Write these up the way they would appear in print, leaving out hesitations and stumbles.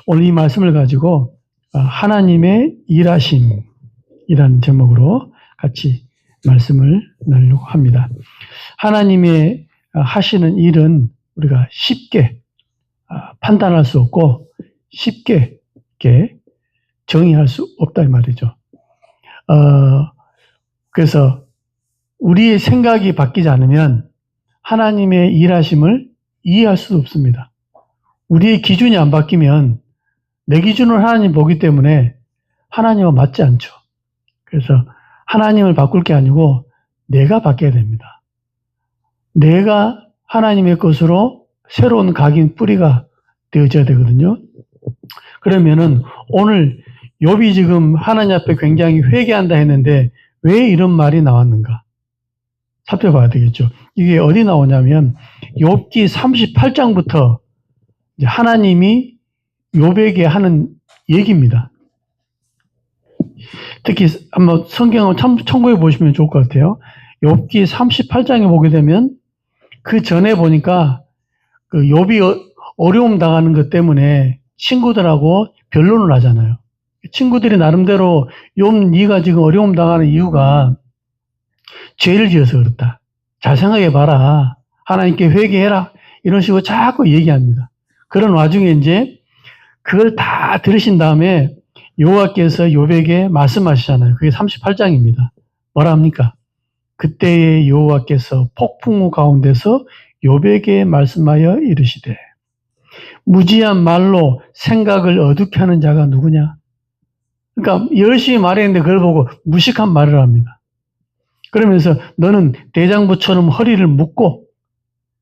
오늘 이 말씀을 가지고 하나님의 일하심이라는 제목으로 같이 말씀을 나누려고 합니다. 하나님의 하시는 일은 우리가 쉽게 판단할 수 없고 쉽게 이렇게 정의할 수 없다 이 말이죠. 그래서 우리의 생각이 바뀌지 않으면 하나님의 일하심을 이해할 수 없습니다. 우리의 기준이 안 바뀌면 내 기준을 하나님 보기 때문에 하나님과 맞지 않죠. 그래서 하나님을 바꿀 게 아니고 내가 바뀌어야 됩니다. 내가 하나님의 것으로 새로운 각인 뿌리가 되어져야 되거든요. 그러면은 오늘 욥이 지금 하나님 앞에 굉장히 회개한다 했는데 왜 이런 말이 나왔는가? 살펴봐야 되겠죠. 이게 어디 나오냐면 욥기 38장부터 하나님이 욥에게 하는 얘기입니다. 특히 한번 성경을 참고해 보시면 좋을 것 같아요. 욥기 38장에 보게 되면 그 전에 보니까 그 욥이 어려움 당하는 것 때문에 친구들하고 변론을 하잖아요. 친구들이 나름대로 욥 네가 지금 어려움 당하는 이유가 죄를 지어서 그렇다. 잘 생각해 봐라. 하나님께 회개해라. 이런 식으로 자꾸 얘기합니다. 그런 와중에 이제 그걸 다 들으신 다음에 여호와께서 욥에게 말씀하시잖아요. 그게 38장입니다. 뭐라 합니까? 그때의 여호와께서 폭풍우 가운데서 욥에게 말씀하여 이르시되 무지한 말로 생각을 어둡게 하는 자가 누구냐? 그러니까 열심히 말했는데 그걸 보고 무식한 말을 합니다. 그러면서 너는 대장부처럼 허리를 묶고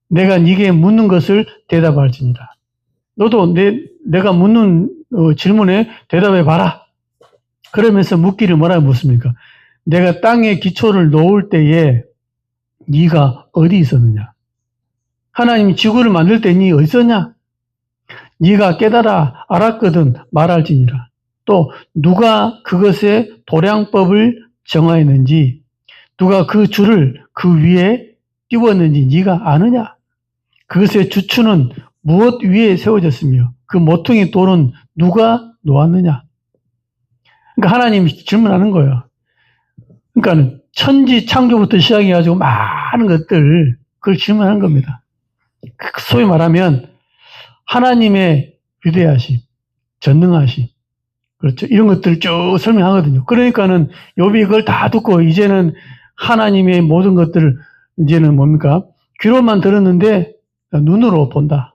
내가 네게 묻는 것을 대답할지니라. 너도 내가 묻는 질문에 대답해 봐라. 그러면서 묻기를 뭐라고 묻습니까? 내가 땅에 기초를 놓을 때에 네가 어디 있었느냐? 하나님이 지구를 만들 때 네 어디 있었냐? 네가 깨달아 알았거든 말할지니라. 또 누가 그것의 도량법을 정하였는지 누가 그 줄을 그 위에 띄웠는지 네가 아느냐? 그것의 주추는 무엇 위에 세워졌으며 그 모퉁이 돌은 누가 놓았느냐? 그러니까 하나님이 질문하는 거예요. 그러니까 천지 창조부터 시작해가지고 많은 것들 그걸 질문하는 겁니다. 소위 말하면 하나님의 위대하심, 전능하심, 그렇죠. 이런 것들 쭉 설명하거든요. 그러니까는 욥이 그걸 다 듣고 이제는 하나님의 모든 것들을 이제는 뭡니까? 귀로만 들었는데 눈으로 본다.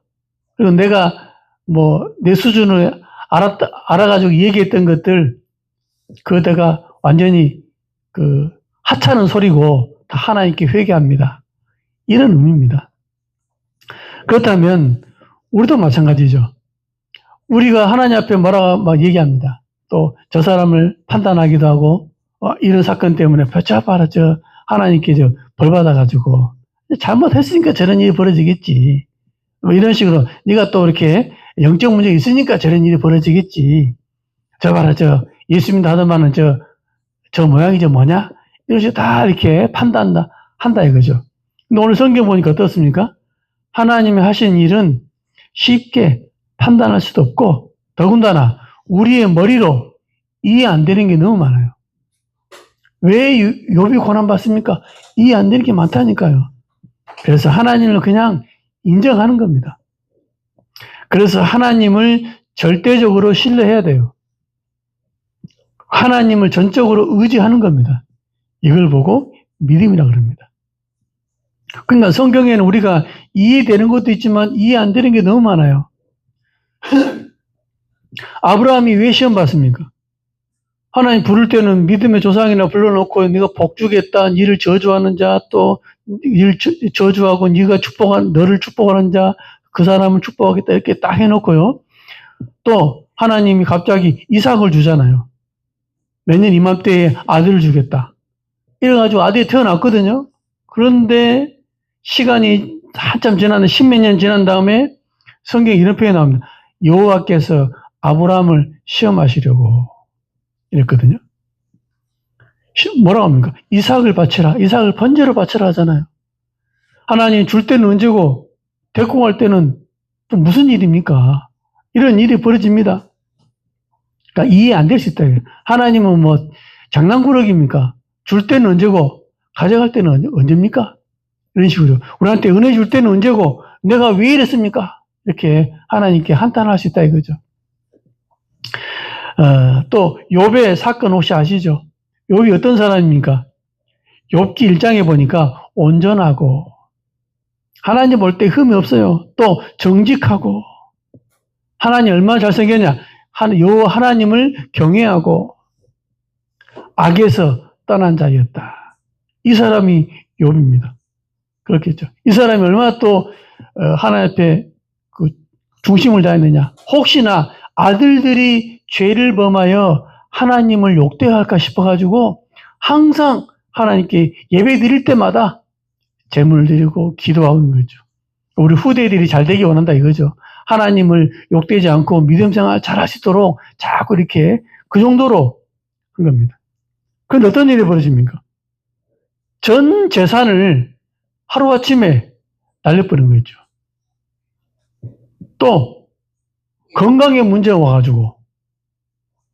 그리고 내가 내 수준을 알아가지고 얘기했던 것들 그거다가 완전히 하찮은 소리고 다 하나님께 회개합니다. 이런 의미입니다. 그렇다면 우리도 마찬가지죠. 우리가 하나님 앞에 뭐라고 얘기합니다. 또 저 사람을 판단하기도 하고 이런 사건 때문에 봐라 저 하나님께 벌 받아가지고 잘못했으니까 저런 일이 벌어지겠지. 이런 식으로 네가 또 이렇게 영적 문제가 있으니까 저런 일이 벌어지겠지. 저 봐라 저 예수 믿는다 하더만은 저 모양이 뭐냐? 이런 식으로 다 이렇게 한다 이거죠. 근데 오늘 성경 보니까 어떻습니까? 하나님이 하신 일은 쉽게 판단할 수도 없고 더군다나 우리의 머리로 이해 안 되는 게 너무 많아요. 왜 욥이 고난받습니까? 이해 안 되는 게 많다니까요. 그래서 하나님을 그냥 인정하는 겁니다. 그래서 하나님을 절대적으로 신뢰해야 돼요. 하나님을 전적으로 의지하는 겁니다. 이걸 보고 믿음이라고 그럽니다. 그러니까 성경에는 우리가 이해되는 것도 있지만 이해 안 되는 게 너무 많아요. 아브라함이 왜 시험 받습니까? 하나님 부를 때는 믿음의 조상이나 불러놓고 네가 복 주겠다, 니를 저주하는 자, 또 니를 저주하고 너를 축복하는 자, 그 사람을 축복하겠다 이렇게 딱 해놓고요. 또 하나님이 갑자기 이삭을 주잖아요. 내년 이맘때에 아들을 주겠다. 이래가지고 아들이 태어났거든요. 그런데 시간이 한참 지났는데 십몇 년 지난 다음에 성경에 이런 표현이 나옵니다. 여호와께서 아브라함을 시험하시려고 이랬거든요. 뭐라고 합니까? 이삭을 바치라. 이삭을 번제로 바치라 하잖아요. 하나님 줄 때는 언제고 데리고 갈 때는 또 무슨 일입니까? 이런 일이 벌어집니다. 그러니까 이해 안 될 수 있다. 하나님은 뭐 장난꾸러기입니까? 줄 때는 언제고 가져갈 때는 언제입니까? 이런 식으로 우리한테 은혜 줄 때는 언제고 내가 왜 이랬습니까? 이렇게 하나님께 한탄할 수 있다 이거죠. 또 욥의 사건 혹시 아시죠? 욥이 어떤 사람입니까? 욥기 1장에 보니까 온전하고 하나님 볼 때 흠이 없어요. 또 정직하고 하나님 얼마나 잘생겼냐? 하나님을 경외하고 악에서 떠난 자였다. 이 사람이 욥입니다. 그렇겠죠. 이 사람이 얼마나 또 하나님 앞에 그 중심을 다했느냐. 혹시나 아들들이 죄를 범하여 하나님을 욕되할까 싶어가지고 항상 하나님께 예배 드릴 때마다 제물을 드리고 기도하는 거죠. 우리 후대들이 잘 되기 원한다 이거죠. 하나님을 욕되지 않고 믿음 생활 잘 하시도록 자꾸 이렇게 그 정도로 한 겁니다. 그런데 어떤 일이 벌어집니까? 전 재산을 하루아침에 날려버린 거죠. 또 건강에 문제가 와가지고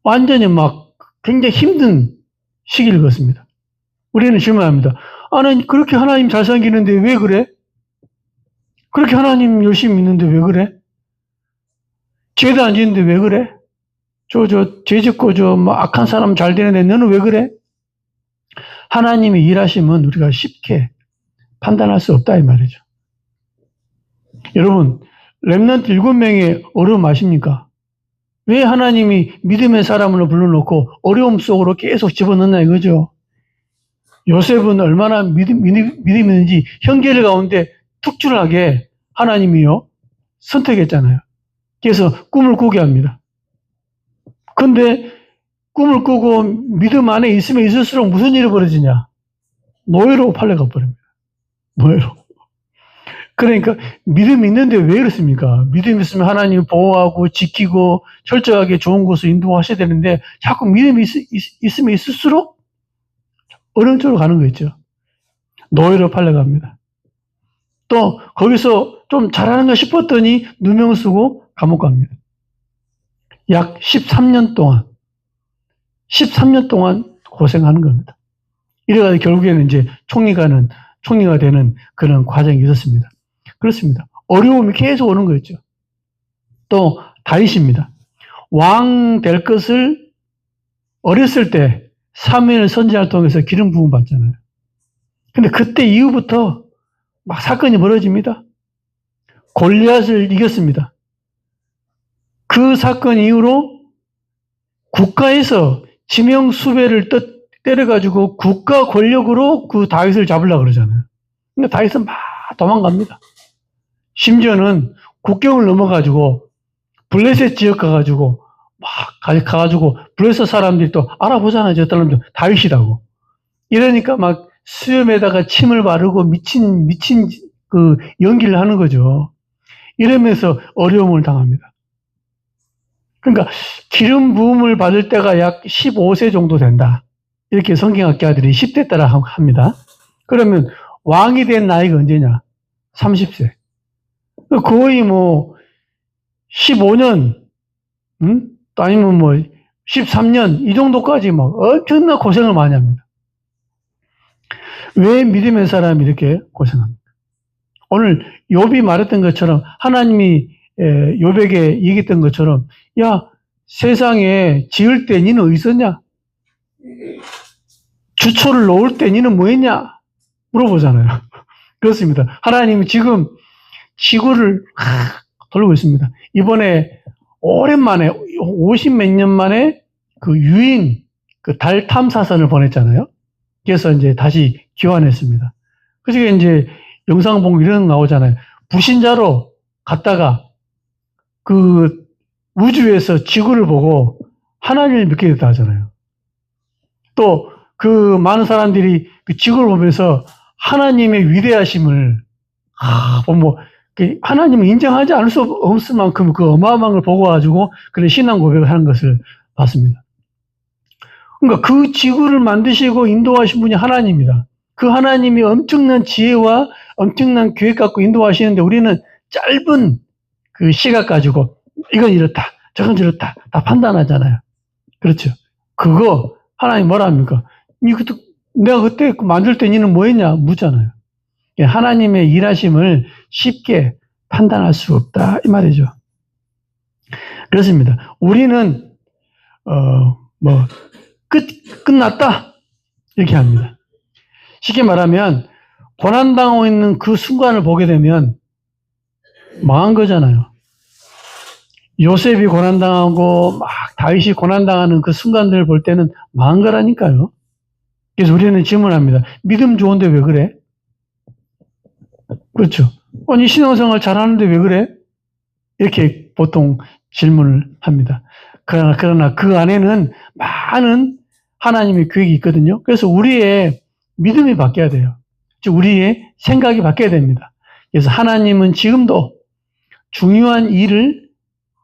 완전히 막 굉장히 힘든 시기를 겪습니다. 우리는 질문합니다. 아니 그렇게 하나님 잘 섬기는데 왜 그래? 그렇게 하나님 열심히 믿는데 왜 그래? 죄도 안 지는데 왜 그래? 죄 짓고 뭐 악한 사람 잘 되는데 너는 왜 그래? 하나님이 일하시면 우리가 쉽게 판단할 수 없다 이 말이죠. 여러분 렘넌트 7명의 어려움 아십니까? 왜 하나님이 믿음의 사람을 불러놓고 어려움 속으로 계속 집어넣나 이거죠. 요셉은 얼마나 믿음이 있는지 형제들 가운데 특출나게 하나님이요 선택했잖아요. 그래서 꿈을 꾸게 합니다. 근데 꿈을 꾸고 믿음 안에 있으면 있을수록 무슨 일이 벌어지냐? 노예로 팔려가 버립니다. 노예로. 그러니까 믿음이 있는데 왜 이렇습니까? 믿음이 있으면 하나님이 보호하고 지키고 철저하게 좋은 곳을 인도하셔야 되는데 자꾸 믿음이 있으면 있을수록 어려운 쪽으로 가는 거 있죠. 노예로 팔려갑니다. 또 거기서 좀 잘하는 거 싶었더니 누명 쓰고 감옥 갑니다. 약 13년 동안 고생하는 겁니다. 이래가지고 결국에는 이제 총리가 되는 그런 과정이 있었습니다. 그렇습니다. 어려움이 계속 오는 거였죠. 또 다윗입니다. 왕 될 것을 어렸을 때 사무엘 선지자를 통해서 기름 부음 받잖아요. 근데 그때 이후부터 막 사건이 벌어집니다. 골리앗을 이겼습니다. 그 사건 이후로 국가에서 지명 수배를 때려가지고 국가 권력으로 그 다윗을 잡으려고 그러잖아요. 근데 다윗은 막 도망갑니다. 심지어는 국경을 넘어가지고 블레셋 지역 가가지고 블레셋 사람들이 또 알아보잖아요. 저 사람들 다윗이라고. 이러니까 막 수염에다가 침을 바르고 미친 그 연기를 하는 거죠. 이러면서 어려움을 당합니다. 그러니까 기름 부음을 받을 때가 약 15세 정도 된다. 이렇게 성경학자들이 10대 따라 합니다. 그러면 왕이 된 나이가 언제냐? 30세. 거의 뭐 15년, 아니면 뭐 13년 이 정도까지 막 엄청난 고생을 많이 합니다. 왜 믿음의 사람이 이렇게 고생합니까? 오늘 욥이 말했던 것처럼 하나님이 욥에게 얘기했던 것처럼 야 세상에 지을 때 니는 어디 있었냐? 주초를 놓을 때 니는 뭐 했냐? 물어보잖아요. 그렇습니다. 하나님이 지금 지구를 돌고 있습니다. 이번에 오랜만에 50몇 년 만에 그 유인 그 달 탐사선을 보냈잖아요. 그래서 이제 다시 귀환했습니다. 그래서 이제 영상 보면 이런 거 나오잖아요. 불신자로 갔다가 그 우주에서 지구를 보고 하나님을 믿게 됐다 하잖아요. 또 그 많은 사람들이 그 지구를 보면서 하나님의 위대하심을 뭐 하나님을 인정하지 않을 수 없을 만큼 그 어마어마한 걸 보고 가지고 그런 신앙 고백을 하는 것을 봤습니다. 그러니까 그 지구를 만드시고 인도하신 분이 하나님입니다. 그 하나님이 엄청난 지혜와 엄청난 계획 갖고 인도하시는데 우리는 짧은 그 시각 가지고 이건 이렇다, 저건 저렇다, 다 판단하잖아요. 그렇죠. 그거 하나님 뭐라 합니까? 내가 그때 만들 때 니는 뭐 했냐? 묻잖아요. 하나님의 일하심을 쉽게 판단할 수 없다 이 말이죠. 그렇습니다. 우리는 끝났다 이렇게 합니다. 쉽게 말하면 고난당하고 있는 그 순간을 보게 되면 망한 거잖아요. 요셉이 고난당하고 막 다윗이 고난당하는 그 순간들을 볼 때는 망한 거라니까요. 그래서 우리는 질문합니다. 믿음 좋은데 왜 그래? 그렇죠. 아니 신앙생활 잘하는데 왜 그래? 이렇게 보통 질문을 합니다. 그러나 그 안에는 많은 하나님의 계획이 있거든요. 그래서 우리의 믿음이 바뀌어야 돼요. 즉 우리의 생각이 바뀌어야 됩니다. 그래서 하나님은 지금도 중요한 일을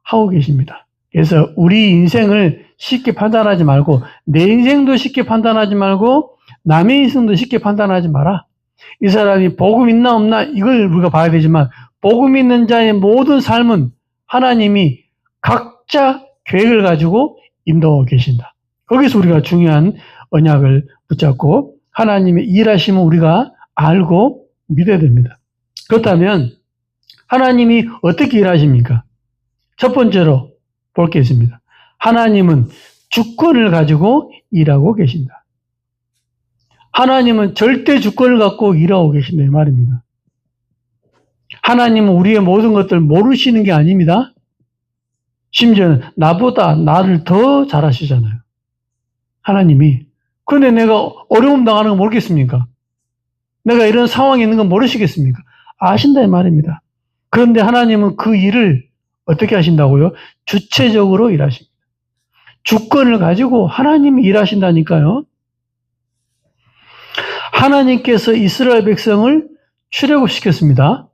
하고 계십니다. 그래서 우리 인생을 쉽게 판단하지 말고 내 인생도 쉽게 판단하지 말고 남의 인생도 쉽게 판단하지 마라. 이 사람이 복음 있나 없나 이걸 우리가 봐야 되지만 복음 있는 자의 모든 삶은 하나님이 각자 계획을 가지고 인도하고 계신다. 거기서 우리가 중요한 언약을 붙잡고 하나님의 일하심을 우리가 알고 믿어야 됩니다. 그렇다면 하나님이 어떻게 일하십니까? 첫 번째로 볼 게 있습니다. 하나님은 주권을 가지고 일하고 계신다. 하나님은 절대 주권을 갖고 일하고 계신다 이 말입니다. 하나님은 우리의 모든 것들을 모르시는 게 아닙니다. 심지어는 나보다 나를 더 잘 아시잖아요. 하나님이. 그런데 내가 어려움 당하는 거 모르겠습니까? 내가 이런 상황에 있는 건 모르시겠습니까? 아신다 이 말입니다. 그런데 하나님은 그 일을 어떻게 하신다고요? 주체적으로 일하십니다. 주권을 가지고 하나님이 일하신다니까요. 하나님께서 이스라엘 백성을 출애굽시켰습니다.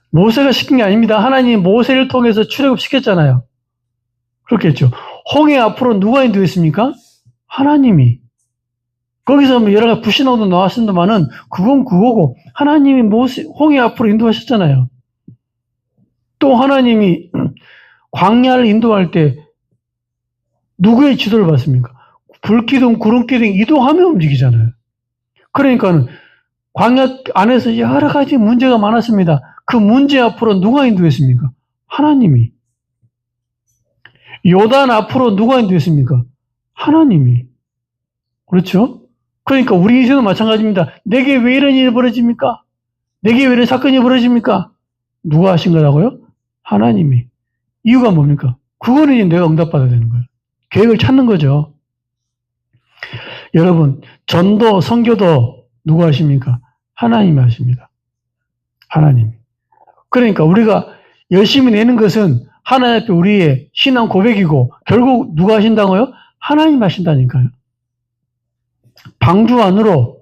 모세가 시킨 게 아닙니다. 하나님이 모세를 통해서 출애굽시켰잖아요. 그렇겠죠. 홍해 앞으로 누가 인도했습니까? 하나님이. 거기서 뭐 여러 가지 불신앙도 나왔습니다만은 그건 그거고 하나님이 홍해 앞으로 인도하셨잖아요. 또 하나님이 광야를 인도할 때 누구의 지도를 받습니까? 불기둥, 구름기둥 이동하며 움직이잖아요. 그러니까는 광야 안에서 여러 가지 문제가 많았습니다. 그 문제 앞으로 누가 인도했습니까? 하나님이. 요단 앞으로 누가 인도했습니까? 하나님이. 그렇죠? 그러니까 우리 인생도 마찬가지입니다. 내게 왜 이런 일이 벌어집니까? 내게 왜 이런 사건이 벌어집니까? 누가 하신 거라고요? 하나님이. 이유가 뭡니까? 그거는 이제 내가 응답받아야 되는 거예요. 계획을 찾는 거죠. 여러분, 전도, 선교도 누가 하십니까? 하나님이 하십니다. 하나님이. 그러니까 우리가 열심히 내는 것은 하나님 앞에 우리의 신앙 고백이고 결국 누가 하신다고요? 하나님 하신다니까요. 방주 안으로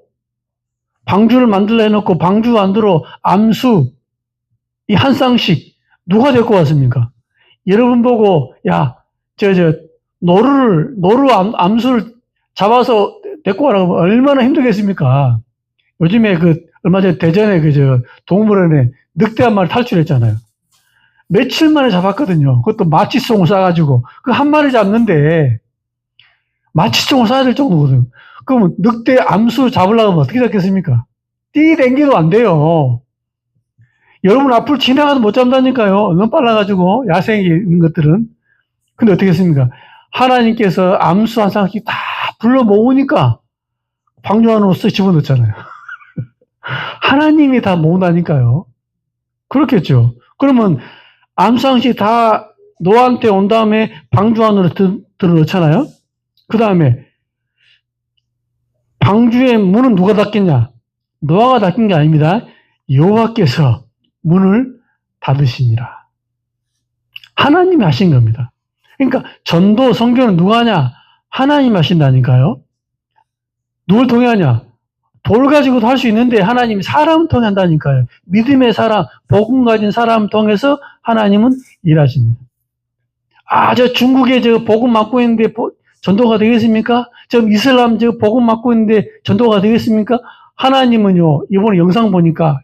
방주를 만들어 해놓고 방주 안으로 암수 이 한 쌍씩 누가 데리고 왔습니까? 여러분 보고 노루 암수를 잡아서 데리고 가라고 얼마나 힘들겠습니까? 요즘에 얼마 전에 대전에 동물원에 늑대 한 마리 탈출했잖아요. 며칠 만에 잡았거든요. 그것도 마취총을 쏴가지고. 그 한 마리 잡는데, 마취총을 쏴야 될 정도거든요. 그러면 늑대 암수 잡으려고 하면 어떻게 잡겠습니까? 뛰댕기도 안 돼요. 여러분 앞으로 지나가도 못 잡는다니까요. 너무 빨라가지고, 야생에 있는 것들은. 근데 어떻게 했습니까? 하나님께서 암수 한 쌍씩 다 불러 모으니까, 방주 안으로 쓱 집어넣잖아요. 하나님이 다 모은다니까요. 그렇겠죠. 그러면 암수항씩 다 노아한테 온 다음에 방주 안으로 들어넣잖아요. 그 다음에 방주의 문은 누가 닫겠냐? 노아가 닫힌 게 아닙니다. 여호와께서 문을 닫으시니라. 하나님이 하신 겁니다. 그러니까 전도, 선교는 누가 하냐? 하나님 하신다니까요. 누굴 통해 하냐? 돌 가지고도 할 수 있는데 하나님이 사람을 통해 한다니까요. 믿음의 사람, 복음 가진 사람을 통해서 하나님은 일하십니다. 저 중국에 복음 맡고 있는데 전도가 되겠습니까? 저 이슬람 복음 맡고 있는데 전도가 되겠습니까? 하나님은요, 이번에 영상 보니까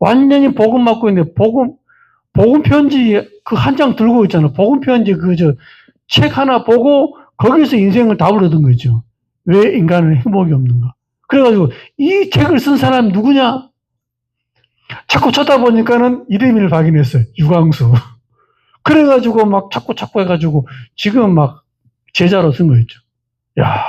완전히 복음 맡고 있는데 복음 편지 그 한 장 들고 있잖아. 복음 편지 책 하나 보고 거기서 인생을 답을 얻은 거죠. 왜 인간은 행복이 없는가? 그래가지고 이 책을 쓴 사람이 누구냐? 자꾸 쳐다보니까는 이름을 확인했어요. 유광수. 그래가지고 막 자꾸 해가지고 지금 막 제자로 쓴 거였죠. 야,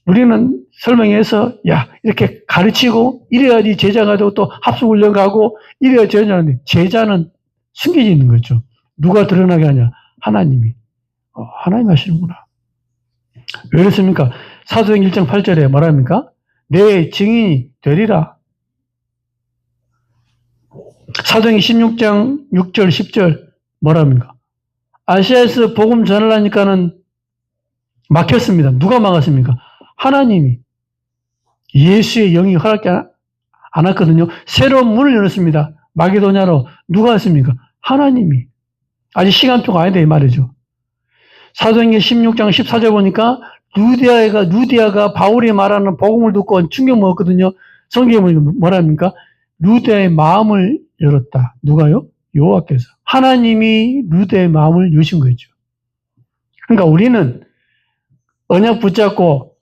우리는 설명해서 야 이렇게 가르치고 이래야지 제자가 되고 또 합숙훈련 가고 이래야 제자인데 제자는 숨겨져 있는 거죠. 누가 드러나게 하냐? 하나님이. 하나님 하시는구나. 왜 그렇습니까? 사도행 1장 8절에 뭐랍니까? 내 증인이 되리라. 사도행 16장 6절 10절 뭐랍니까? 아시아에서 복음 전하려니까는 막혔습니다. 누가 막았습니까? 하나님이. 예수의 영이 허락지 않았거든요. 새로운 문을 열었습니다. 마게도냐로. 누가 했습니까? 하나님이. 아직 시간표가 아니다 이 말이죠. 사도행전 16장 14절 보니까 루디아가 바울이 말하는 복음을 듣고 충격 먹었거든요. 성경에 보니까 뭐랍니까? 루디아의 마음을 열었다. 누가요? 여호와께서. 하나님이 루디아의 마음을 여신 거죠. 그러니까 우리는 언약 붙잡고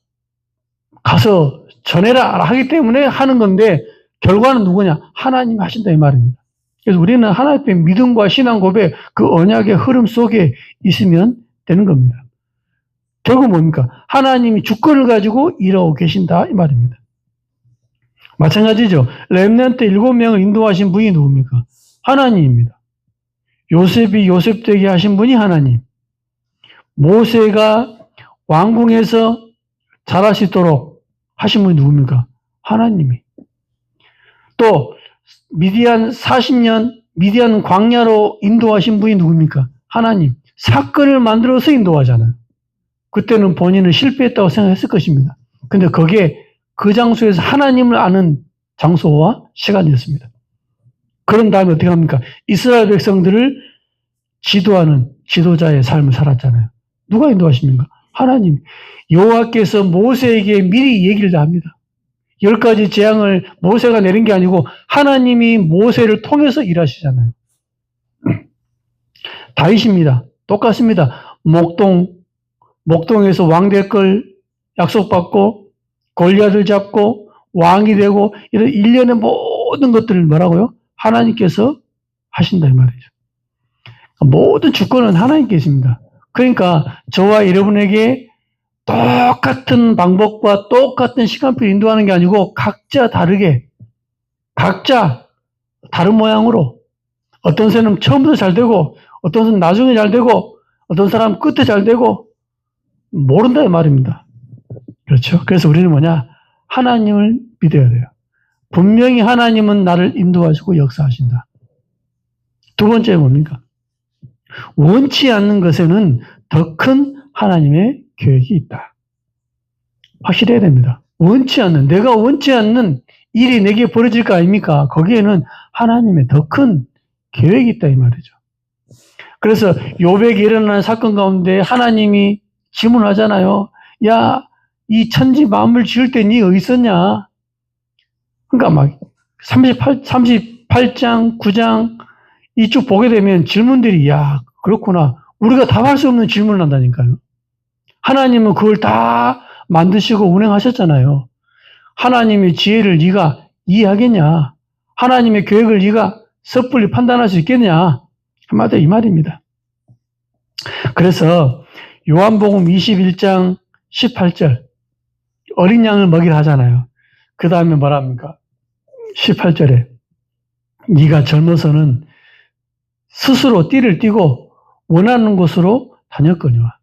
가서 전해라 하기 때문에 하는 건데 결과는 누구냐? 하나님이 하신다 이 말입니다. 그래서 우리는 하나님의 믿음과 신앙 고백 그 언약의 흐름 속에 있으면 되는 겁니다. 결국 뭡니까? 하나님이 주권을 가지고 일하고 계신다 이 말입니다. 마찬가지죠. 렘넌트 7명을 인도하신 분이 누굽니까? 하나님입니다. 요셉이 요셉 되게 하신 분이 하나님. 모세가 왕궁에서 자랄 수 있도록 하신 분이 누굽니까? 하나님이. 또 미디안 40년 미디안 광야로 인도하신 분이 누굽니까? 하나님. 사건을 만들어서 인도하잖아요. 그때는 본인은 실패했다고 생각했을 것입니다. 근데 그게 그 장소에서 하나님을 아는 장소와 시간이었습니다. 그런 다음에 어떻게 합니까? 이스라엘 백성들을 지도하는 지도자의 삶을 살았잖아요. 누가 인도하십니까? 하나님. 여호와께서 모세에게 미리 얘기를 다 합니다. 10가지 재앙을 모세가 내린 게 아니고 하나님이 모세를 통해서 일하시잖아요. 다윗입니다. 똑같습니다. 목동에서 왕 될 걸 약속받고 골리앗을 잡고 왕이 되고 이런 일련의 모든 것들을 뭐라고요? 하나님께서 하신다 이 말이죠. 모든 주권은 하나님께 있습니다. 그러니까 저와 여러분에게 똑같은 방법과 똑같은 시간표를 인도하는 게 아니고 각자 다르게 각자 다른 모양으로 어떤 사람은 처음부터 잘 되고 어떤 사람은 나중에 잘 되고 어떤 사람은 끝에 잘 되고 모른다 이 말입니다. 그렇죠? 그래서 우리는 뭐냐? 하나님을 믿어야 돼요. 분명히 하나님은 나를 인도하시고 역사하신다. 두 번째 뭡니까? 원치 않는 것에는 더 큰 하나님의 계획이 있다. 확실해야 됩니다. 내가 원치 않는 일이 내게 벌어질 거 아닙니까? 거기에는 하나님의 더 큰 계획이 있다 이 말이죠. 그래서 욥에게 일어나는 사건 가운데 하나님이 질문하잖아요. 야, 이 천지 만물 지을 때 니 어디 있었냐? 그러니까 막 38장, 9장 이쪽 보게 되면 질문들이 야, 그렇구나. 우리가 답할 수 없는 질문을 한다니까요. 하나님은 그걸 다 만드시고 운행하셨잖아요. 하나님의 지혜를 네가 이해하겠냐? 하나님의 계획을 네가 섣불리 판단할 수 있겠냐? 한마디로 이 말입니다. 그래서 요한복음 21장 18절 어린 양을 먹이라 하잖아요. 그 다음에 뭐랍니까? 18절에 네가 젊어서는 스스로 띠를 띠고 원하는 곳으로 다녔거니와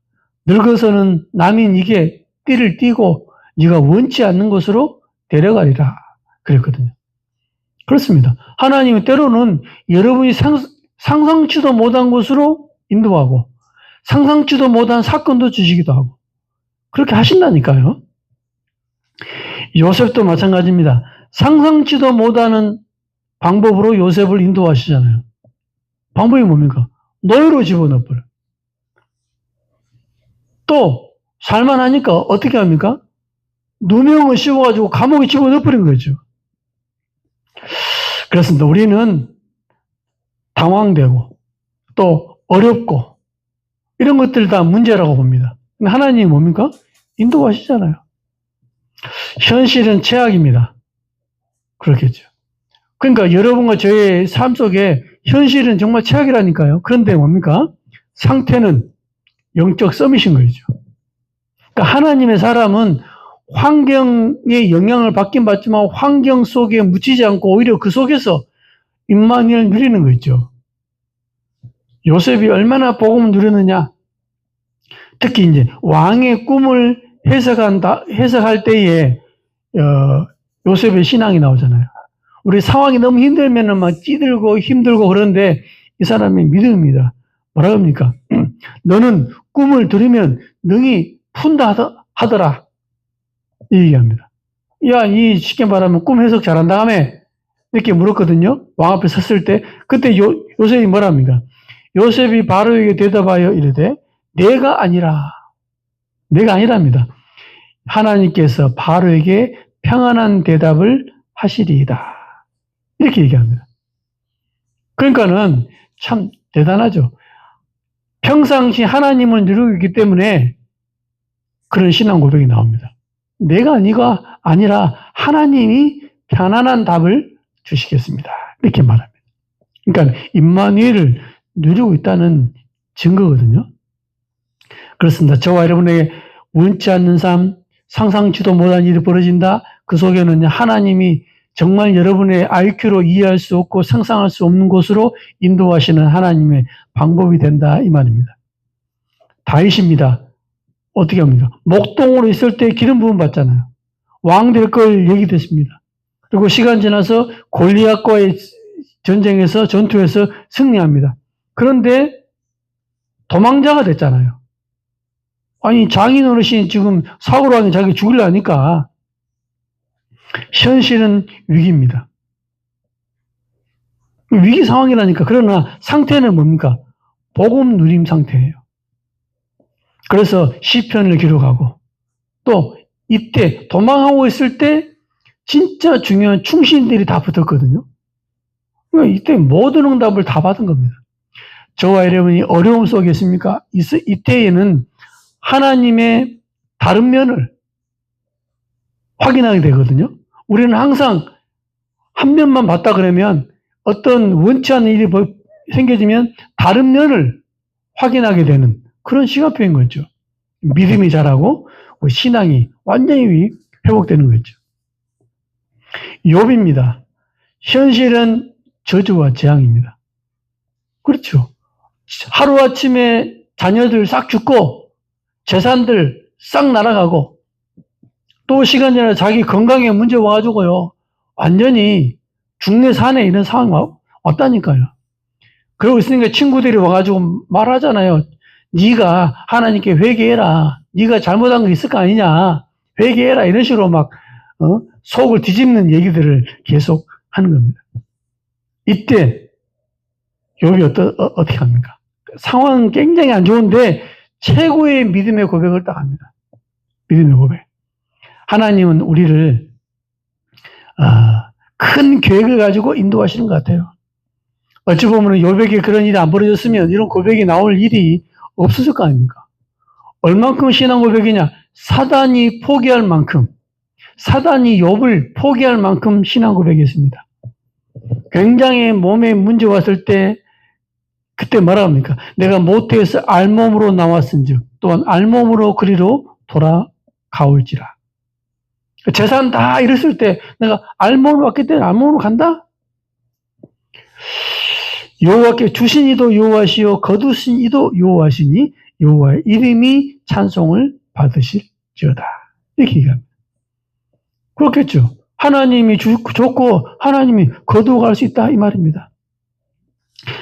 늙어서는 남이 네게 띠를 띠고 네가 원치 않는 곳으로 데려가리라 그랬거든요. 그렇습니다. 하나님은 때로는 여러분이 상상치도 못한 곳으로 인도하고 상상치도 못한 사건도 주시기도 하고 그렇게 하신다니까요. 요셉도 마찬가지입니다. 상상치도 못하는 방법으로 요셉을 인도하시잖아요. 방법이 뭡니까? 노예로 집어넣어버려요. 또 살만하니까 어떻게 합니까? 누명을 씌워가지고 감옥에 집어넣어버린 거죠. 그렇습니다. 우리는 당황되고 또 어렵고 이런 것들 다 문제라고 봅니다. 근데 하나님이 뭡니까? 인도하시잖아요. 현실은 최악입니다. 그렇겠죠. 그러니까 여러분과 저의 삶 속에 현실은 정말 최악이라니까요. 그런데 뭡니까? 상태는 영적 서밋인 거죠. 그러니까 하나님의 사람은 환경의 영향을 받긴 받지만 환경 속에 묻히지 않고 오히려 그 속에서 임마누엘 누리는 거 있죠. 요셉이 얼마나 복음을 누렸느냐. 특히 이제 왕의 꿈을 해석할 때에 요셉의 신앙이 나오잖아요. 우리 상황이 너무 힘들면은 막 찌들고 힘들고 그런데 이 사람의 믿음입니다. 뭐라 합니까? 너는 꿈을 들으면 능히 푼다 하더라. 이 얘기합니다. 야, 이 쉽게 말하면 꿈 해석 잘한다 하며 이렇게 물었거든요. 왕 앞에 섰을 때 그때 요셉이 뭐라 합니까? 요셉이 바로에게 대답하여 이르되 내가 아니랍니다. 하나님께서 바로에게 평안한 대답을 하시리이다. 이렇게 얘기합니다. 그러니까는 참 대단하죠. 평상시 하나님을 누리고 있기 때문에 그런 신앙 고백이 나옵니다. 내가 아니라 하나님이 편안한 답을 주시겠습니다. 이렇게 말합니다. 그러니까 임마누엘을 누리고 있다는 증거거든요. 그렇습니다. 저와 여러분에게 원치 않는 삶, 상상치도 못한 일이 벌어진다. 그 속에는 하나님이 정말 여러분의 IQ로 이해할 수 없고 상상할 수 없는 곳으로 인도하시는 하나님의 방법이 된다 이 말입니다. 다윗입니다. 어떻게 합니까? 목동으로 있을 때 기름 부음 받잖아요. 왕 될 걸 얘기됐습니다. 그리고 시간 지나서 골리앗과의 전투에서 승리합니다. 그런데 도망자가 됐잖아요. 아니 장인 어르신이 지금 사고로 하니 자기 죽이려니까 현실은 위기입니다. 위기 상황이라니까. 그러나 상태는 뭡니까? 복음 누림 상태예요. 그래서 시편을 기록하고 또 이때 도망하고 있을 때 진짜 중요한 충신들이 다 붙었거든요. 그러니까 이때 모든 응답을 다 받은 겁니다. 저와 여러분이 어려움 속에 있습니까? 이때에는 하나님의 다른 면을 확인하게 되거든요. 우리는 항상 한 면만 봤다 그러면 어떤 원치 않는 일이 생겨지면 다른 면을 확인하게 되는 그런 시간표인 거죠. 믿음이 자라고 신앙이 완전히 회복되는 거죠. 욥입니다. 현실은 저주와 재앙입니다. 그렇죠. 하루아침에 자녀들 싹 죽고 재산들 싹 날아가고 또 시간 지나 자기 건강에 문제 와가지고요. 완전히 중내 산에 이런 상황이 왔다니까요. 그러고 있으니까 친구들이 와가지고 말하잖아요. 네가 하나님께 회개해라. 네가 잘못한 거 있을 거 아니냐. 회개해라. 이런 식으로 막 속을 뒤집는 얘기들을 계속 하는 겁니다. 이때 욥이 어떻게 합니까? 상황은 굉장히 안 좋은데 최고의 믿음의 고백을 딱 합니다. 믿음의 고백. 하나님은 우리를 큰 계획을 가지고 인도하시는 것 같아요. 어찌 보면 욥에게 그런 일이 안 벌어졌으면 이런 고백이 나올 일이 없었을 거 아닙니까? 얼만큼 신앙 고백이냐? 사단이 포기할 만큼, 사단이 욥을 포기할 만큼 신앙 고백이었습니다. 굉장히 몸에 문제 왔을 때 그때 뭐라 합니까? 내가 모태에서 알몸으로 나왔은즉 또한 알몸으로 그리로 돌아가올지라. 재산 다 잃었을 때 내가 알몸으로 왔기 때문에 알몸으로 간다? 여호와께 주신 이도 여호와시요 거두신 이도 여호와시니 여호와의 이름이 찬송을 받으실지어다. 이렇게 얘기합니다. 그렇겠죠. 하나님이 줬고 하나님이 거두어갈 수 있다 이 말입니다.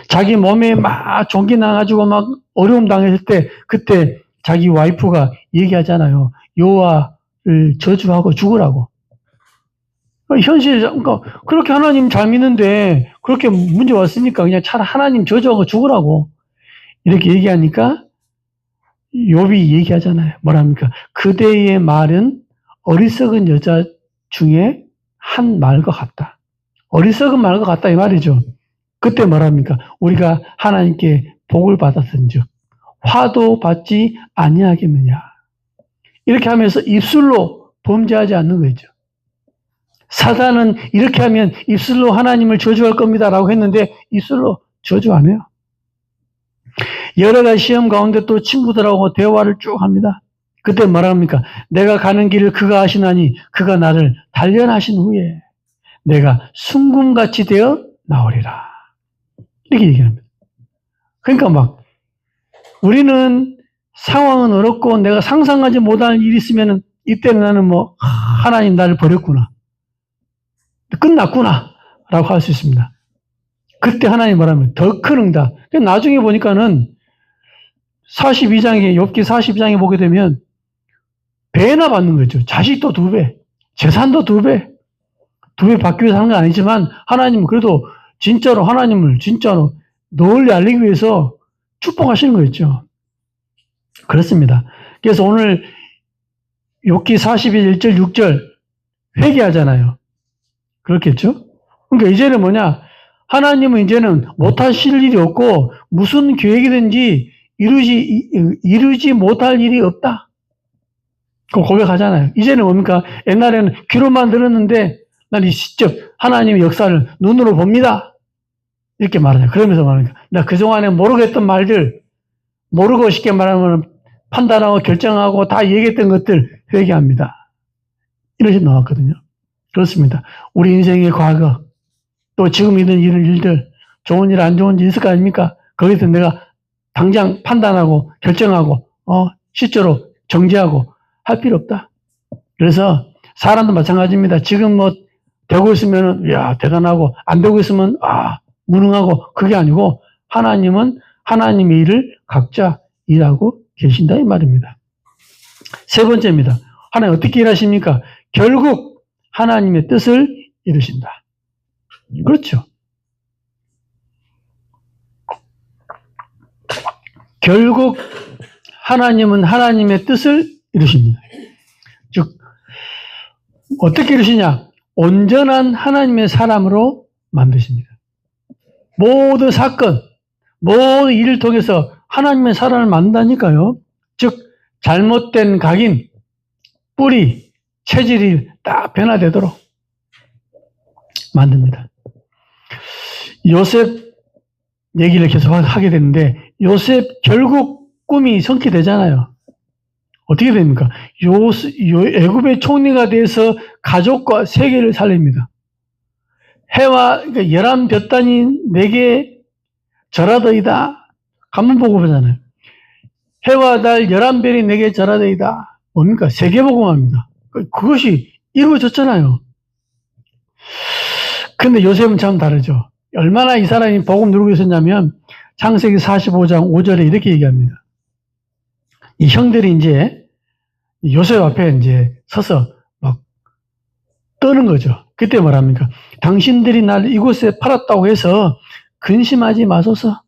자기 몸에 막 종기 나가지고 막 어려움 당했을 때 그때 자기 와이프가 얘기하잖아요. 여호와를 저주하고 죽으라고. 현실, 그러니까 그렇게 하나님 잘 믿는데 그렇게 문제 왔으니까 그냥 차라리 하나님 저주하고 죽으라고 이렇게 얘기하니까 욥이 얘기하잖아요. 뭐랍니까? 그대의 말은 어리석은 여자 중에 한 말과 같다. 어리석은 말과 같다 이 말이죠. 그때 말합니까? 우리가 하나님께 복을 받았은즉 화도 받지 아니하겠느냐. 이렇게 하면서 입술로 범죄하지 않는 거죠. 사단은 이렇게 하면 입술로 하나님을 저주할 겁니다 라고 했는데 입술로 저주 안 해요. 여러 가지 시험 가운데 또 친구들하고 대화를 쭉 합니다. 그때 말합니까? 내가 가는 길을 그가 아시나니 그가 나를 단련하신 후에 내가 순금같이 되어 나오리라. 이렇게 얘기합니다. 그러니까 막 우리는 상황은 어렵고 내가 상상하지 못할 일이 있으면 이때는 나는 뭐 하나님 나를 버렸구나. 끝났구나 라고 할 수 있습니다. 그때 하나님 말하면 더 큰 응답. 나중에 보니까는 42장에 욥기 42장에 보게 되면 배나 받는 거죠. 자식도 2배, 재산도 2배. 2배 받기 위해서 하는 건 아니지만 하나님은 그래도 진짜로 하나님을 진짜로 널리 알리기 위해서 축복하시는 거였죠. 그렇습니다. 그래서 오늘 욥기 42장 1절 6절 회개하잖아요. 그렇겠죠? 그러니까 이제는 뭐냐? 하나님은 이제는 못하실 일이 없고 무슨 계획이든지 이루지 못할 일이 없다. 그 고백하잖아요. 이제는 뭡니까? 옛날에는 귀로만 들었는데 난 이 직접 하나님의 역사를 눈으로 봅니다. 이렇게 말하냐. 그러면서 말하니까 나 그동안에 모르겠던 말들, 모르고 쉽게 말하면 판단하고 결정하고 다 얘기했던 것들 회개합니다. 이런 식으로 나왔거든요. 그렇습니다. 우리 인생의 과거, 또 지금 있는 일들, 좋은 일, 안 좋은 일 있을 거 아닙니까? 거기서 내가 당장 판단하고 결정하고 실제로 정지하고 할 필요 없다. 그래서 사람도 마찬가지입니다. 지금 뭐 되고 있으면 야 대단하고 안 되고 있으면 무능하고 그게 아니고 하나님은 하나님의 일을 각자 일하고 계신다 이 말입니다. 세 번째입니다. 하나님 어떻게 일하십니까? 결국 하나님의 뜻을 이루신다. 그렇죠. 결국 하나님은 하나님의 뜻을 이루십니다. 즉 어떻게 이루시냐? 온전한 하나님의 사람으로 만드십니다. 모든 사건, 모든 일을 통해서 하나님의 사람을 만든다니까요. 즉 잘못된 각인, 뿌리, 체질이 딱 변화되도록 만듭니다. 요셉 얘기를 계속 하게 되는데 요셉 결국 꿈이 성취되잖아요. 어떻게 됩니까? 애굽의 총리가 돼서 가족과 세계를 살립니다. 해와 그러니까 11볕단이 내게 절하더이다. 가문 보고 보잖아요. 해와 달 11별이 내게 절하더이다. 뭡니까? 세계복음화입니다. 그것이 이루어졌잖아요. 근데 요셉은 참 다르죠. 얼마나 이 사람이 복음 누리고 있었냐면 창세기 45장 5절에 이렇게 얘기합니다. 이 형들이 이제 요셉 앞에 이제 서서 막 떠는 거죠. 그때 뭐랍니까? 당신들이 날 이곳에 팔았다고 해서 근심하지 마소서.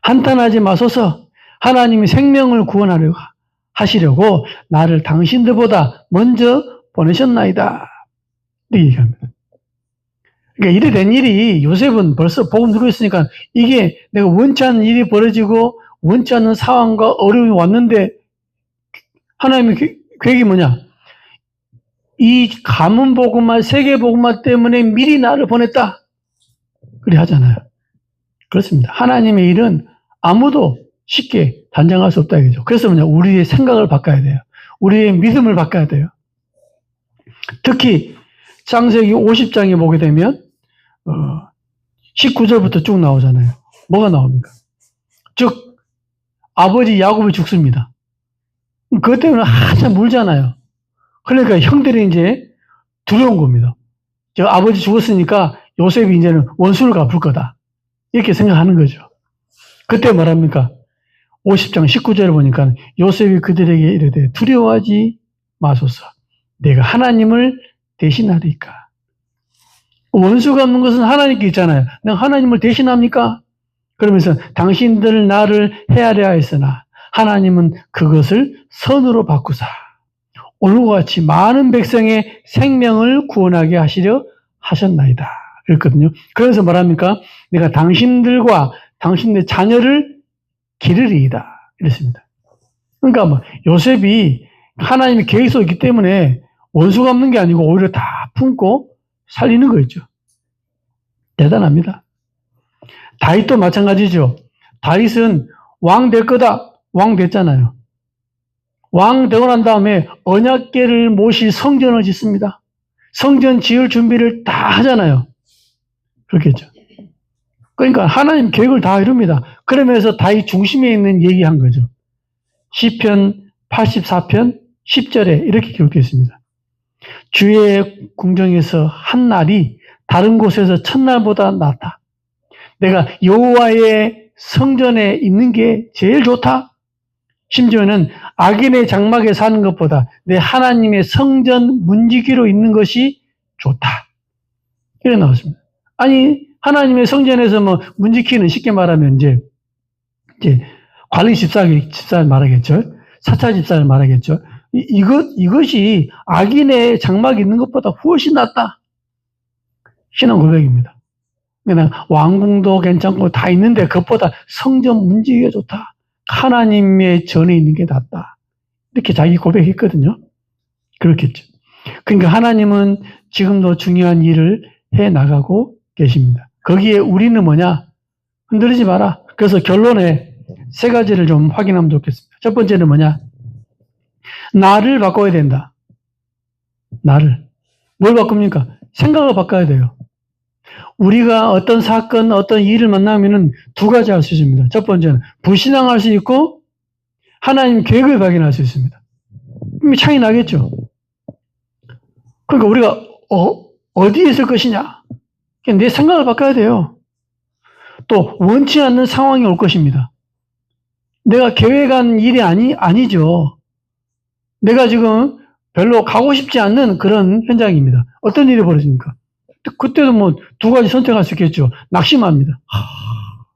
한탄하지 마소서. 하나님이 생명을 구원하려고 하시려고 나를 당신들보다 먼저 보내셨나이다. 이렇게 얘기합니다. 그러니까 이래 된 일이 요셉은 벌써 복음 누리고 있으니까 이게 내가 원치 않는 일이 벌어지고 원치 않는 상황과 어려움이 왔는데 하나님의 계획이 뭐냐? 이 가문 복음화, 세계 복음화 때문에 미리 나를 보냈다. 그래 하잖아요. 그렇습니다. 하나님의 일은 아무도 쉽게 단정할 수 없다 이거죠. 그래서 뭐냐? 우리의 생각을 바꿔야 돼요. 우리의 믿음을 바꿔야 돼요. 특히 창세기 50장에 보게 되면 19절부터 쭉 나오잖아요. 뭐가 나옵니까? 즉 아버지 야곱이 죽습니다. 그것 때문에 한참 울잖아요. 그러니까 형들이 이제 두려운 겁니다. 저 아버지 죽었으니까 요셉이 이제는 원수를 갚을 거다. 이렇게 생각하는 거죠. 그때 뭐랍니까? 50장 19절을 보니까 요셉이 그들에게 이르되 두려워하지 마소서. 내가 하나님을 대신하리까. 원수가 없는 것은 하나님께 있잖아요. 내가 하나님을 대신합니까? 그러면서 당신들 나를 헤아려 하였으나 하나님은 그것을 선으로 바꾸사 오늘과 같이 많은 백성의 생명을 구원하게 하시려 하셨나이다. 그랬거든요. 그래서 말합니까? 내가 당신들과 당신의 자녀를 기르리이다. 이랬습니다. 그러니까 뭐 요셉이 하나님의 계획이 있기 때문에 원수가 없는 게 아니고 오히려 다 품고 살리는 거였죠. 대단합니다. 다윗도 마찬가지죠. 다윗은 왕 될 거다. 왕 됐잖아요. 왕 되고 난 다음에 언약궤를 모실 성전을 짓습니다. 성전 지을 준비를 다 하잖아요. 그렇겠죠. 그러니까 하나님 계획을 다 이룹니다. 그러면서 다윗 중심에 있는 얘기한 거죠. 시편 84편 10절에 이렇게 기록되어 있습니다. 주의 궁정에서 한 날이 다른 곳에서 첫날보다 낫다. 내가 여호와의 성전에 있는 게 제일 좋다. 심지어는 악인의 장막에 사는 것보다 내 하나님의 성전 문지기로 있는 것이 좋다. 이렇게 나왔습니다. 아니 하나님의 성전에서 뭐 문지기는 쉽게 말하면 이제 관리 집사를 말하겠죠. 사찰 집사를 말하겠죠. 이것이 악인의 장막이 있는 것보다 훨씬 낫다. 신앙 고백입니다. 그냥 왕궁도 괜찮고 다 있는데 그것보다 성전 문지기가 좋다. 하나님의 전에 있는 게 낫다. 이렇게 자기 고백했거든요. 그렇겠죠. 그러니까 하나님은 지금도 중요한 일을 해 나가고 계십니다. 거기에 우리는 뭐냐? 흔들리지 마라. 그래서 결론에 세 가지를 좀 확인하면 좋겠습니다. 첫 번째는 뭐냐? 나를 바꿔야 된다. 나를. 뭘 바꿉니까? 생각을 바꿔야 돼요. 우리가 어떤 사건, 어떤 일을 만나면은 두 가지 할 수 있습니다. 첫 번째는 불신앙할 수 있고 하나님 계획을 발견할 수 있습니다. 이미 차이 나겠죠. 그러니까 우리가 어디에 있을 것이냐? 내 생각을 바꿔야 돼요. 또 원치 않는 상황이 올 것입니다. 내가 계획한 일이 아니죠. 내가 지금 별로 가고 싶지 않는 그런 현장입니다. 어떤 일이 벌어집니까? 그때도 뭐 두 가지 선택할 수 있겠죠. 낙심합니다.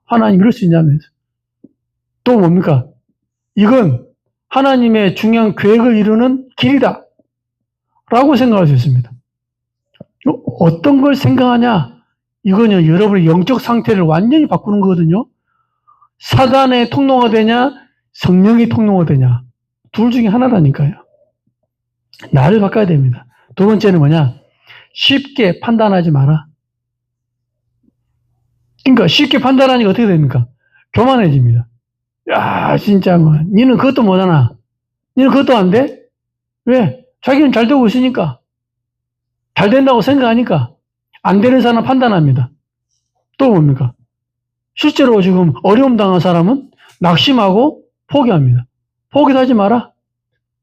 하나님 이럴 수 있냐면서. 또 뭡니까? 이건 하나님의 중요한 계획을 이루는 길이다. 라고 생각할 수 있습니다. 어떤 걸 생각하냐? 이거는 여러분의 영적 상태를 완전히 바꾸는 거거든요. 사단의 통로가 되냐? 성령의 통로가 되냐? 둘 중에 하나라니까요. 나를 바꿔야 됩니다. 두 번째는 뭐냐? 쉽게 판단하지 마라. 그러니까 쉽게 판단하니까 어떻게 됩니까? 교만해집니다. 야, 진짜 뭐 니는 그것도 못하나? 니는 그것도 안 돼? 왜? 자기는 잘 되고 있으니까. 잘 된다고 생각하니까 안 되는 사람 판단합니다. 또 뭡니까? 실제로 지금 어려움 당한 사람은 낙심하고 포기합니다. 포기하지 마라.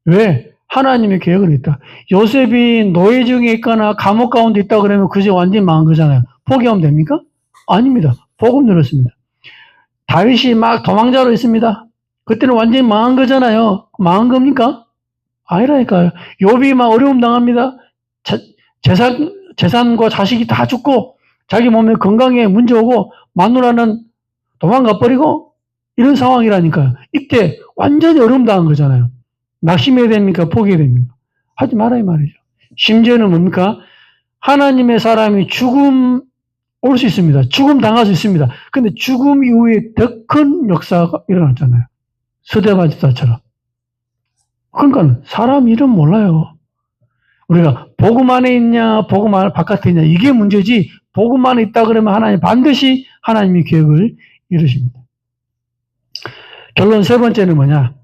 왜? 하나님의 계획은 있다. 요셉이 노예 중에 있거나 감옥 가운데 있다 그러면 그제 완전히 망한 거잖아요. 포기하면 됩니까? 아닙니다. 복음 누렸습니다. 다윗이 막 도망자로 있습니다. 그때는 완전히 망한 거잖아요. 망한 겁니까? 아니라니까요. 욥이 막 어려움 당합니다. 재산과 자식이 다 죽고 자기 몸에 건강에 문제 오고 마누라는 도망가 버리고 이런 상황이라니까요. 이때 완전히 어려움 당한 거잖아요. 낙심해야 됩니까? 포기해야 됩니까? 하지 말아야 말이죠. 심지어는 뭡니까? 하나님의 사람이 죽음 올 수 있습니다. 죽음 당할 수 있습니다. 근데 죽음 이후에 더 큰 역사가 일어났잖아요. 스데반 집사처럼. 그러니까 사람 이름 몰라요. 우리가 복음 안에 있냐, 복음 바깥에 있냐 이게 문제지. 복음 안에 있다 그러면 하나님 반드시 하나님의 계획을 이루십니다. 결론 세 번째는 뭐냐?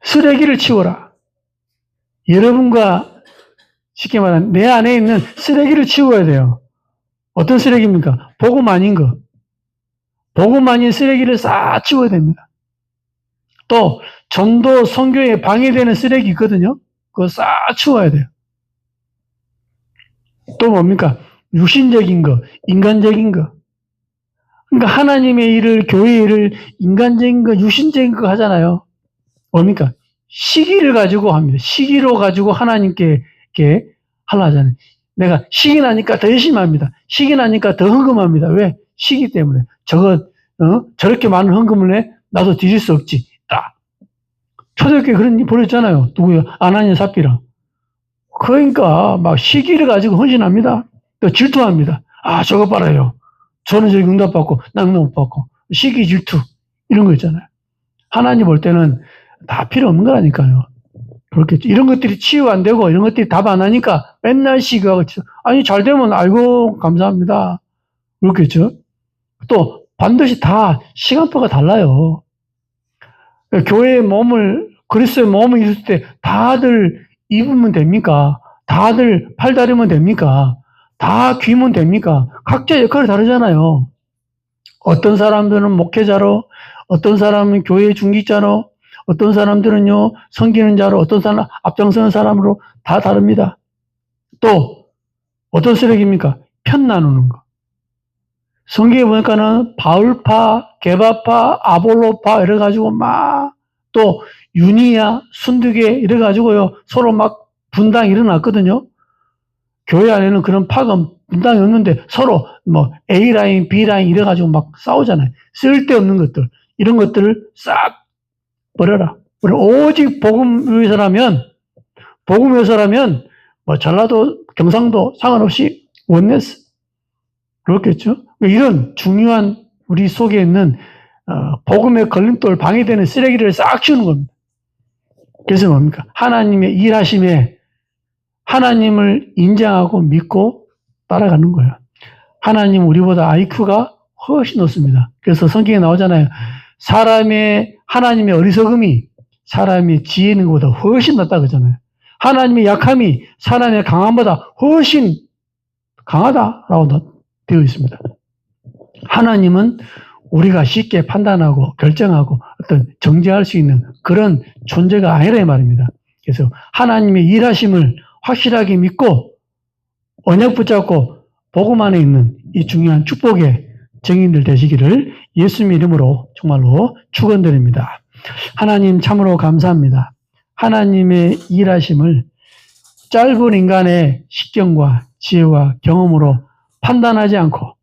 쓰레기를 치워라. 여러분과 쉽게 말하면 내 안에 있는 쓰레기를 치워야 돼요. 어떤 쓰레기입니까? 복음 아닌 거. 복음 아닌 쓰레기를 싹 치워야 됩니다. 또 전도 선교에 방해되는 쓰레기 있거든요. 그거 싹 치워야 돼요. 또 뭡니까? 육신적인 거, 인간적인 거. 그러니까 하나님의 일을, 교회의 일을 인간적인 거, 육신적인 거 하잖아요. 뭡니까? 시기를 가지고 합니다. 시기로 가지고 하나님께 이렇게 하려 하잖아요. 내가 시기 나니까 더 열심히 합니다. 시기 나니까 더 헌금합니다. 왜? 시기 때문에. 저렇게 많은 헌금을 해? 나도 드릴 수 없지. 딱. 초대교회 그런 일 벌였잖아요. 누구요? 아나니아 삽비라. 그러니까 막 시기를 가지고 헌신합니다. 또 질투합니다. 아, 저거 빨아요. 저는 저기 응답받고, 나 응답 못 받고. 시기 질투. 이런 거 있잖아요. 하나님 볼 때는 다 필요 없는 거라니까요. 그렇겠죠. 이런 것들이 치유 안 되고, 이런 것들이 답 안 하니까 맨날 시기하고, 아니, 잘 되면, 아이고, 감사합니다. 그렇겠죠. 또, 반드시 다 시간표가 달라요. 교회의 몸을, 그리스도의 몸을 입을 때 다들 입으면 됩니까? 다들 팔 다리면 됩니까? 다 귀면 됩니까? 각자 역할이 다르잖아요. 어떤 사람들은 목회자로, 어떤 사람은 교회 중직자로, 어떤 사람들은요, 섬기는 자로, 어떤 사람 앞장서는 사람으로 다 다릅니다. 또 어떤 쓰레기입니까? 편 나누는 거. 성경에 보니까는 바울파, 게바파, 아볼로파 이래가지고 막 또 유니야, 순두계 이래가지고요 서로 막 분당이 일어났거든요. 교회 안에는 그런 파가 분당이 없는데 서로 뭐 A라인, B라인 이래가지고 막 싸우잖아요. 쓸데없는 것들 이런 것들을 싹 버려라. 오직 복음 위해서라면 뭐 전라도, 경상도 상관없이 원네스 그렇겠죠. 이런 중요한 우리 속에 있는 복음의 걸림돌 방해되는 쓰레기를 싹 치우는 겁니다. 그래서 뭡니까? 하나님의 일하심에 하나님을 인정하고 믿고 따라가는 거예요. 하나님 우리보다 IQ가 훨씬 높습니다. 그래서 성경에 나오잖아요. 하나님의 어리석음이 사람의 지혜 있는 것보다 훨씬 낫다 그러잖아요. 하나님의 약함이 사람의 강함보다 훨씬 강하다라고 되어 있습니다. 하나님은 우리가 쉽게 판단하고 결정하고 어떤 정죄할 수 있는 그런 존재가 아니라 이 말입니다. 그래서 하나님의 일하심을 확실하게 믿고 언약 붙잡고 복음 안에 있는 이 중요한 축복의 증인들 되시기를 예수님 이름으로 정말로 축원드립니다. 하나님 참으로 감사합니다. 하나님의 일하심을 짧은 인간의 식견과 지혜와 경험으로 판단하지 않고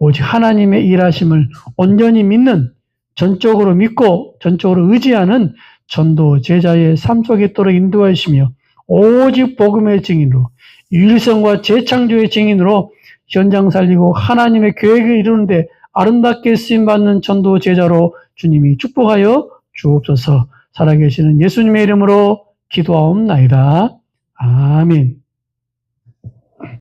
오직 하나님의 일하심을 온전히 믿는 전적으로 믿고 전적으로 의지하는 전도 제자의 삶 속에 있도록 인도하시며 오직 복음의 증인으로 유일성과 재창조의 증인으로 현장 살리고 하나님의 계획을 이루는데 아름답게 쓰임받는 전도 제자로 주님이 축복하여 주옵소서. 살아계시는 예수님의 이름으로 기도하옵나이다. 아멘.